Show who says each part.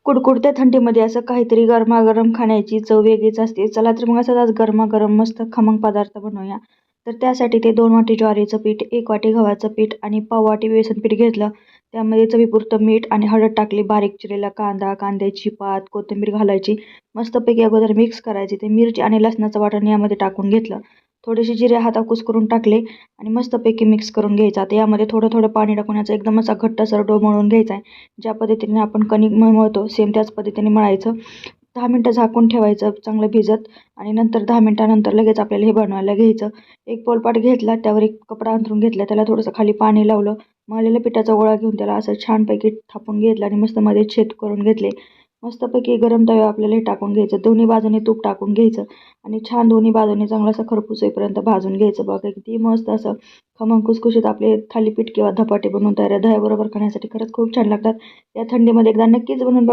Speaker 1: कुडकुडत्या थंडीमध्ये असं काहीतरी गरमागरम खाण्याची चव वेगळीच असते. चला तर मग असंच आज गरमागरम मस्त खमंग पदार्थ बनवूया. तर त्यासाठी ते 2 वाटी ज्वारीचं पीठ, 1 वाटी गव्हाचं पीठ आणि पाव वाटी बेसन पीठ घेतलं. त्यामध्ये चवीपुरतं मीठ आणि हळद टाकली. बारीक चिरलेला कांदा, कांद्याची पात, कोथिंबीर घालायची. मस्तपैकी अगोदर मिक्स करायची. ते मिरची आणि लसणाचं वाटण यामध्ये टाकून घेतलं. थोडेसे जिरे हातावर कुस्करून टाकले आणि मस्तपैकी मिक्स करून घ्यायचं. आता यामध्ये थोडं पाणी टाकून याचा एकदम असा घट्टसर डो मळून घ्यायचा आहे. ज्या पद्धतीने आपण कणिक मळतो सेम त्याच पद्धतीने मळायचं. 10 मिनटं झाकून ठेवायचं चांगलं भिजत आणि नंतर 10 मिनिटानंतर लगेच आपल्याला हे बनवायला घ्यायचं. एक पोळपाट घेतला, त्यावर एक कपडा अंथरून घेतला, त्याला थोडंसं खाली पाणी लावलं. मळलेल्या पिठाचा गोळा घेऊन त्याला असं छानपैकी थापून घेतलं आणि मस्त मध्ये छेद करून घेतले. मस्तपैकी गरम तव्यावर आपल्याला हे टाकून घ्यायचं. दोन्ही बाजूने तूप टाकून घ्यायचं आणि छान दोन्ही बाजूने चांगलं असं खरपूस होईपर्यंत भाजून घ्यायचं. बघा किती मस्त असं खमंग खुसखुशीत आपले थालीपीठ किंवा धपाटे बनवून तयार आहे. दह्याबरोबर खाण्यासाठी खरंच खूप छान लागतात. या थंडीमध्ये एकदा नक्कीच बनवून